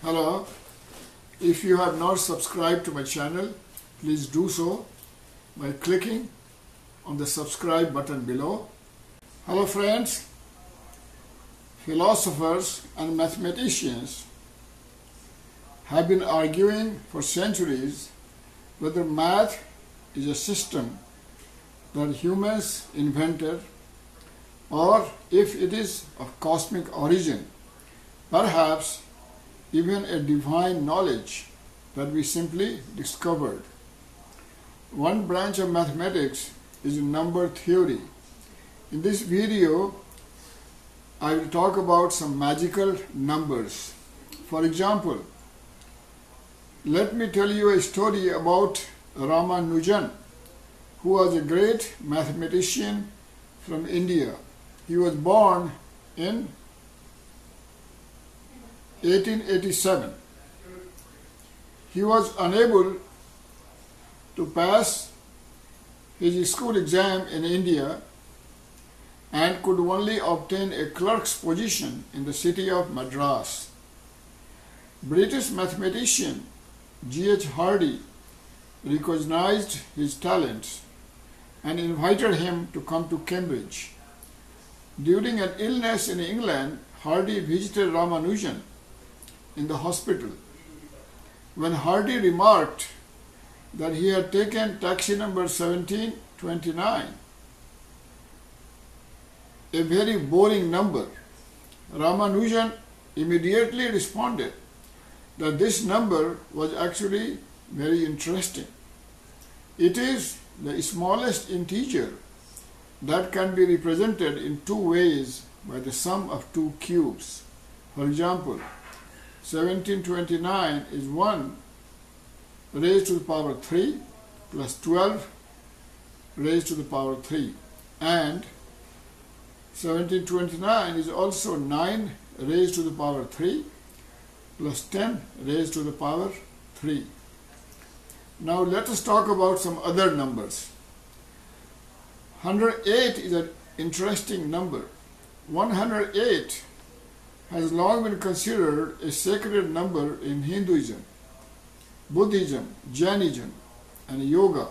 Hello, if you have not subscribed to my channel, please do so by clicking on the subscribe button below. Hello friends, philosophers and mathematicians have been arguing for centuries whether math is a system that humans invented or if it is of cosmic origin, perhaps even a divine knowledge that we simply discovered. One branch of mathematics is number theory. In this video, I will talk about some magical numbers. For example, let me tell you a story about Ramanujan, who was a great mathematician from India. He was born in 1887. He was unable to pass his school exam in India and could only obtain a clerk's position in the city of Madras. British mathematician G.H. Hardy recognized his talents and invited him to come to Cambridge. During an illness in England, Hardy visited Ramanujan in the hospital. When Hardy remarked that he had taken taxi number 1729, a very boring number, Ramanujan immediately responded that this number was actually very interesting. It is the smallest integer that can be represented in two ways by the sum of two cubes. For example, 1729 is 1 raised to the power 3 plus 12 raised to the power 3, and 1729 is also 9 raised to the power 3 plus 10 raised to the power 3. Now let us talk about some other numbers. 108 is an interesting number. 108 has long been considered a sacred number in Hinduism, Buddhism, Jainism, and yoga.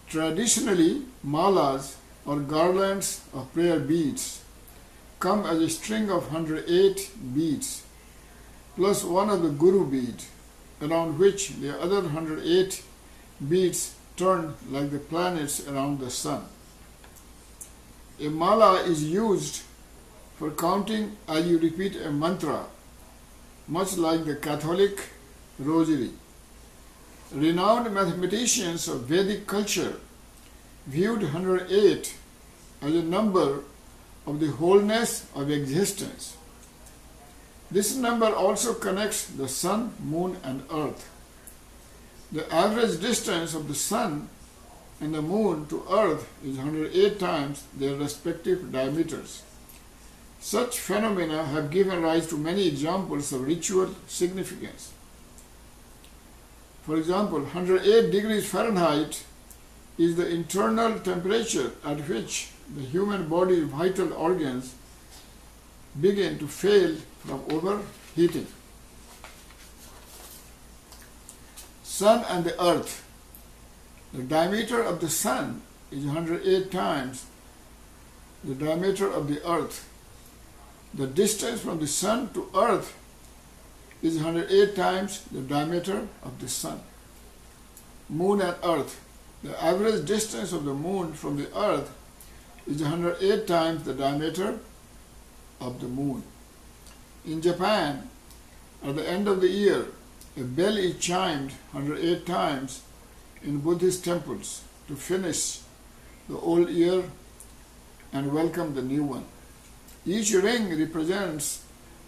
Traditionally, malas or garlands of prayer beads come as a string of 108 beads plus one of the guru bead, around which the other 108 beads turn like the planets around the sun. A mala is used for counting as you repeat a mantra, much like the Catholic rosary. Renowned mathematicians of Vedic culture viewed 108 as a number of the wholeness of existence. This number also connects the sun, moon, and earth. The average distance of the sun and the moon to earth is 108 times their respective diameters. Such phenomena have given rise to many examples of ritual significance. For example, 108 degrees Fahrenheit is the internal temperature at which the human body's vital organs begin to fail from overheating. Sun and the earth. The diameter of the sun is 108 times the diameter of the earth. The distance from the sun to earth is 108 times the diameter of the sun. Moon and earth. The average distance of the moon from the earth is 108 times the diameter of the moon. In Japan, at the end of the year, a bell is chimed 108 times in Buddhist temples to finish the old year and welcome the new one. Each ring represents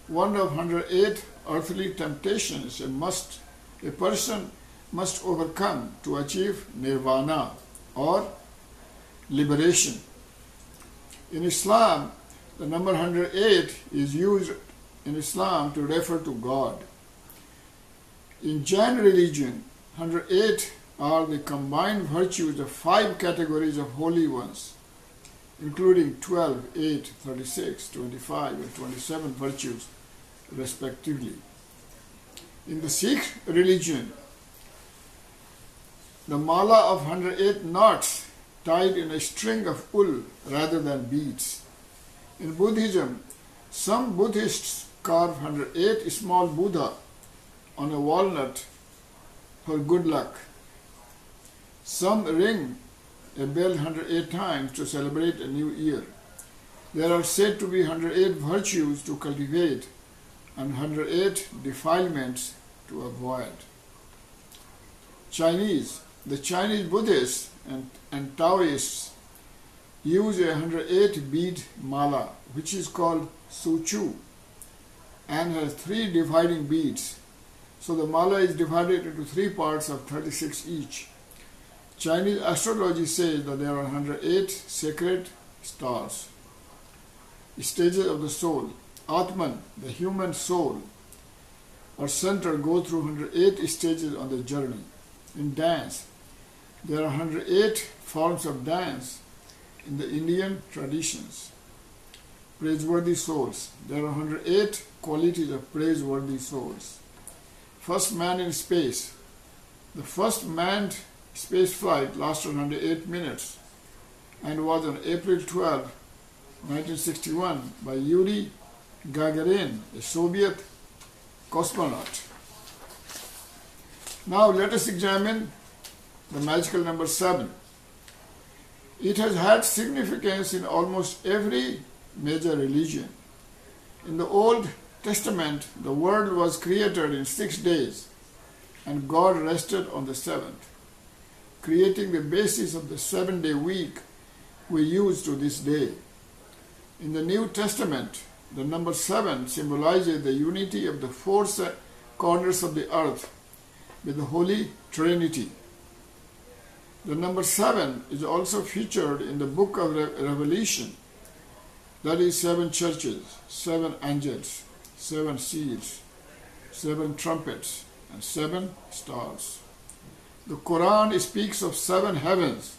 one of 108 earthly temptations a person must overcome to achieve nirvana or liberation. In Islam, the number 108 is used in Islam to refer to God. In Jain religion, 108 are the combined virtues of 5 categories of holy ones, including 12, 8, 36, 25, and 27 virtues respectively. In the Sikh religion, the mala of 108 knots tied in a string of wool rather than beads. In Buddhism, some Buddhists carve 108 small Buddha on a walnut for good luck. Some ring a bell 108 times to celebrate a new year. There are said to be 108 virtues to cultivate and 108 defilements to avoid. The Chinese Buddhists and Taoists use a 108 bead mala, which is called Su Chu, and has 3 dividing beads. So the mala is divided into 3 parts of 36 each. Chinese astrology says that there are 108 sacred stars, stages of the soul. Atman, the human soul or center, goes through 108 stages on the journey. In dance, there are 108 forms of dance in the Indian traditions. Praiseworthy souls. There are 108 qualities of praiseworthy souls. First man in space. The first manned space flight lasted 108 minutes and was on April 12, 1961 by Yuri Gagarin, a Soviet cosmonaut. Now let us examine the magical number 7. It has had significance in almost every major religion. In the Old Testament, the world was created in 6 days and God rested on the 7th, creating the basis of the 7-day week we use to this day. In the New Testament, the number 7 symbolizes the unity of the 4 corners of the earth with the Holy Trinity. The number 7 is also featured in the book of Revelation, that is 7 churches, 7 angels, 7 seals, 7 trumpets, and 7 stars. The Quran speaks of 7 heavens,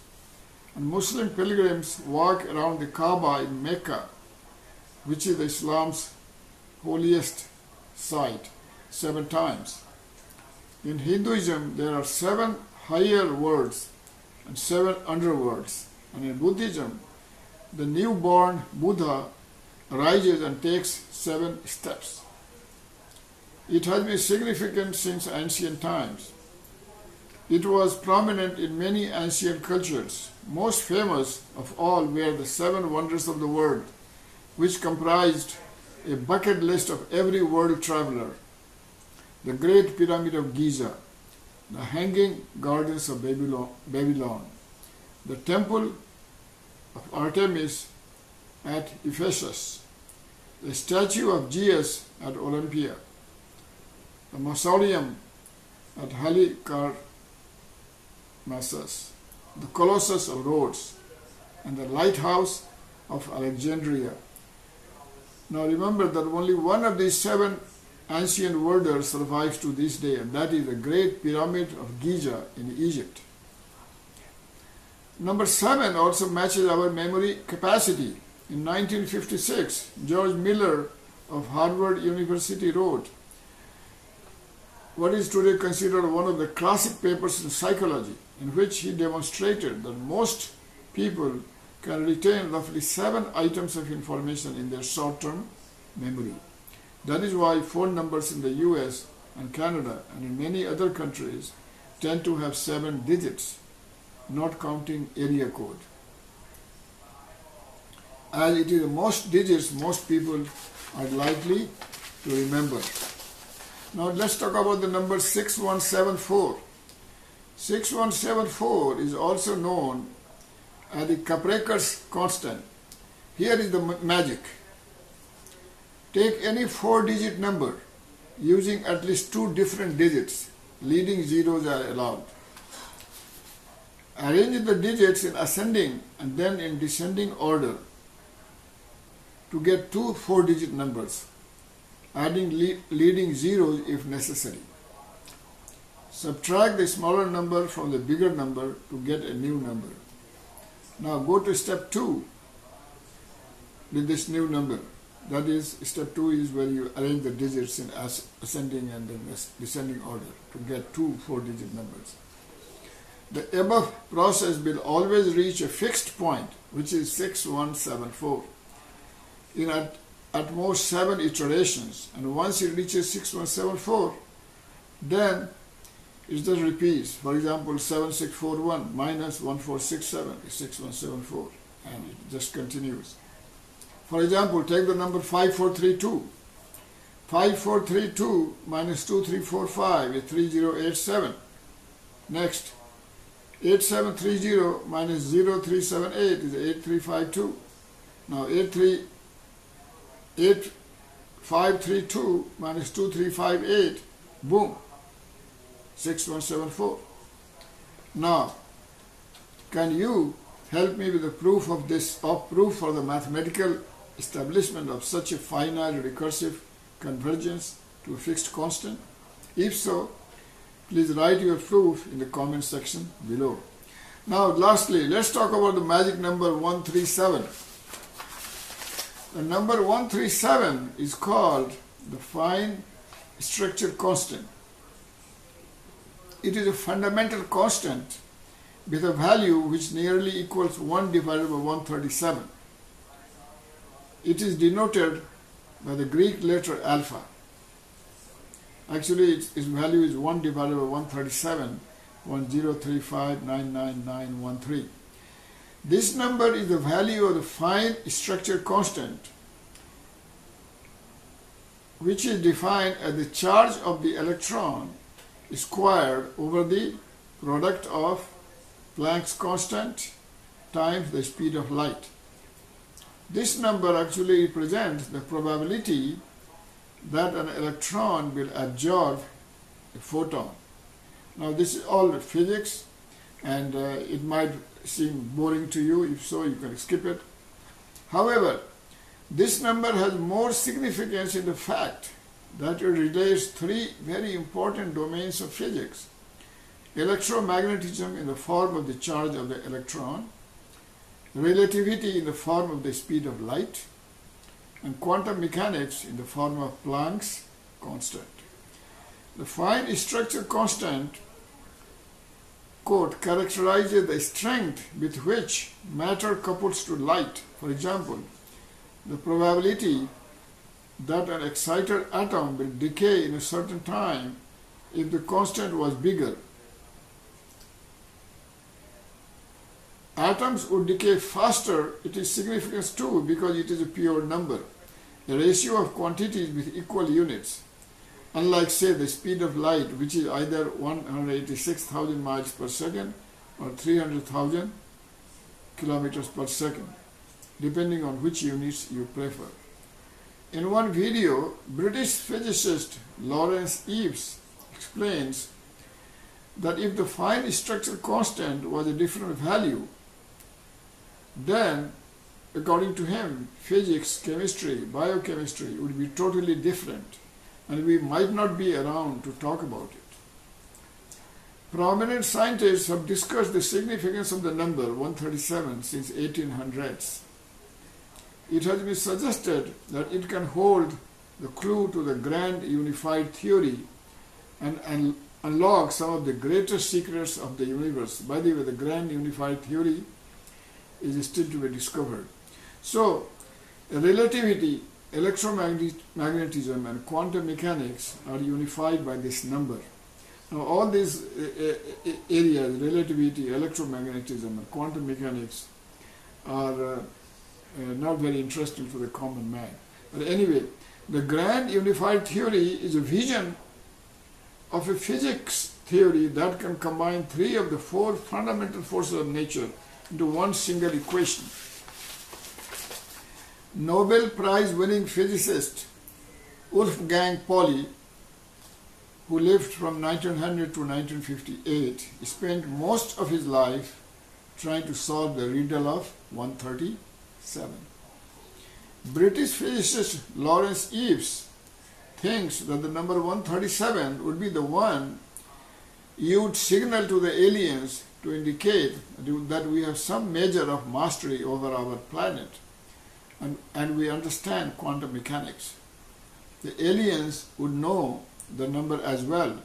and Muslim pilgrims walk around the Kaaba in Mecca, which is Islam's holiest site, 7 times. In Hinduism, there are 7 higher worlds and 7 underworlds, and in Buddhism, the newborn Buddha arises and takes 7 steps. It has been significant since ancient times. It was prominent in many ancient cultures. Most famous of all were the 7 wonders of the world, which comprised a bucket list of every world traveler: the Great Pyramid of Giza, the Hanging Gardens of Babylon, the Temple of Artemis at Ephesus, the statue of Zeus at Olympia, the mausoleum at Halicarnassus, the Colossus of Rhodes, and the lighthouse of Alexandria. Now remember that only one of these 7 ancient wonders survives to this day, and that is the Great Pyramid of Giza in Egypt. Number 7 also matches our memory capacity. In 1956, George Miller of Harvard University wrote what is today considered one of the classic papers in psychology, in which he demonstrated that most people can retain roughly 7 items of information in their short-term memory. That is why phone numbers in the US and Canada and in many other countries tend to have 7 digits, not counting area code. As it is the most digits most people are likely to remember. Now let's talk about the number 6174. 6174 is also known as the Caprecer's constant. Here is the magic. Take any 4-digit number using at least 2 different digits. Leading zeros are allowed. Arrange the digits in ascending and then in descending order to get 2 4-digit numbers, adding leading zeros if necessary. Subtract the smaller number from the bigger number to get a new number. Now go to step 2 with this new number. That is, step 2 is where you arrange the digits in ascending and then descending order to get two 4-digit numbers. The above process will always reach a fixed point, which is 6174, in at most 7 iterations. And once it reaches 6174, then it just repeats. For example, 7641 minus 1467 is 6174, and it just continues. For example, take the number 5432. 5432 minus 2345 is 3087. Next, 8730 minus 0378 is 8352. Now 8532 minus 2358, boom, 6174. Now, can you help me with the proof of this, proof for the mathematical establishment of such a finite recursive convergence to a fixed constant? If so, please write your proof in the comment section below. Now, lastly, let's talk about the magic number 137. The number 137 is called the fine structure constant. It is a fundamental constant with a value which nearly equals 1 divided by 137. It is denoted by the Greek letter alpha. Actually, its value is 1 divided by 137, 1035999913. This number is the value of the fine structure constant, which is defined as the charge of the electron squared over the product of Planck's constant times the speed of light. This number actually represents the probability that an electron will absorb a photon. Now, this is all physics, and it might seem boring to you. If so, you can skip it. However, this number has more significance in the fact that it relates 3 very important domains of physics: electromagnetism in the form of the charge of the electron, relativity in the form of the speed of light, and quantum mechanics in the form of Planck's constant. The fine structure constant, quote, characterizes the strength with which matter couples to light. For example, the probability that an excited atom will decay in a certain time if the constant was bigger. Atoms would decay faster. It is significant too because it is a pure number, a ratio of quantities with equal units. Unlike, say, the speed of light, which is either 186,000 miles per second or 300,000 kilometers per second, depending on which units you prefer. In one video, British physicist Lawrence Eves explains that if the fine structure constant was a different value, then, according to him, physics, chemistry, biochemistry would be totally different, and we might not be around to talk about it. Prominent scientists have discussed the significance of the number 137 since 1800s. It has been suggested that it can hold the clue to the grand unified theory and unlock some of the greatest secrets of the universe. By the way, the grand unified theory is still to be discovered. So, relativity, electromagnetism, and quantum mechanics are unified by this number. Now, all these areas, relativity, electromagnetism, and quantum mechanics, are not very interesting for the common man. But anyway, the grand unified theory is a vision of a physics theory that can combine 3 of the 4 fundamental forces of nature into one single equation. Nobel Prize winning physicist Wolfgang Pauli, who lived from 1900 to 1958, spent most of his life trying to solve the riddle of 137. British physicist Lawrence Eves thinks that the number 137 would be the one you would signal to the aliens to indicate that we have some measure of mastery over our planet. and we understand quantum mechanics. The aliens would know the number as well,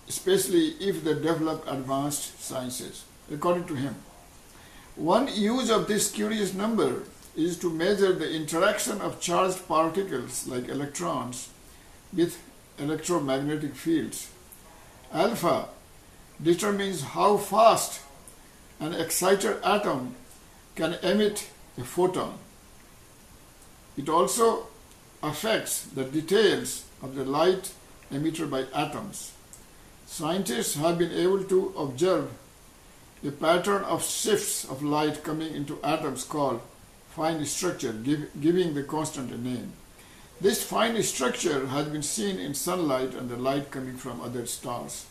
especially if they develop advanced sciences, according to him. One use of this curious number is to measure the interaction of charged particles like electrons with electromagnetic fields. Alpha determines how fast an excited atom can emit a photon. It also affects the details of the light emitted by atoms. Scientists have been able to observe a pattern of shifts of light coming into atoms called fine structure, giving the constant a name. This fine structure has been seen in sunlight and the light coming from other stars.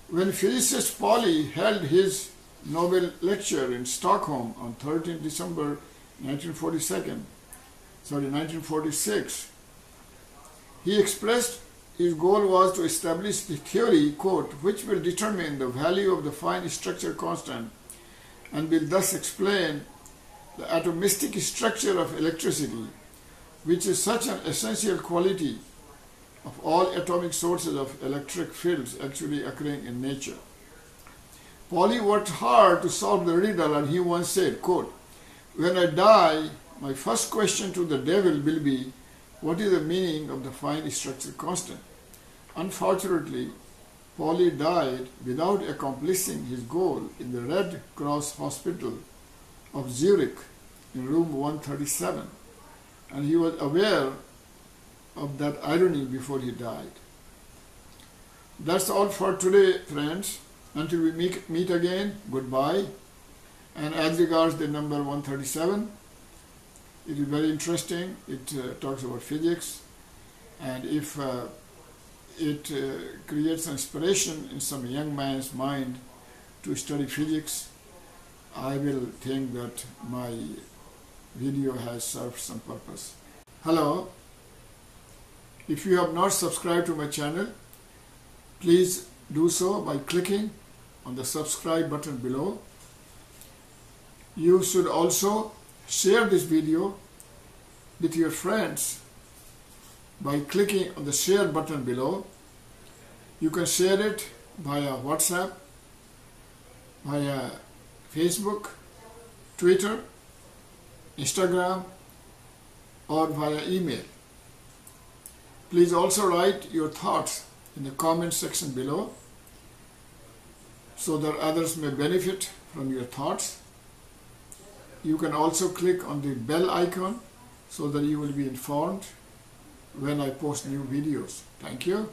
When physicist Pauli held his Nobel lecture in Stockholm on 13 December 1946, he expressed his goal was to establish the theory, quote, which will determine the value of the fine structure constant and will thus explain the atomistic structure of electricity, which is such an essential quality of all atomic sources of electric fields actually occurring in nature. Pauli worked hard to solve the riddle, and he once said, quote, when I die, my first question to the devil will be, what is the meaning of the fine structure constant? Unfortunately, Pauli died without accomplishing his goal in the Red Cross Hospital of Zurich in room 137, and he was aware of that irony before he died. That's all for today, friends. Until we meet again, goodbye. And as regards the number 137, it is very interesting. It talks about physics, and if it creates inspiration in some young man's mind to study physics, I will think that my video has served some purpose. Hello. If you have not subscribed to my channel, please do so by clicking on the subscribe button below. You should also share this video with your friends by clicking on the share button below. You can share it via WhatsApp, via Facebook, Twitter, Instagram, or via email. Please also write your thoughts in the comment section below so that others may benefit from your thoughts. You can also click on the bell icon so that you will be informed when I post new videos. Thank you.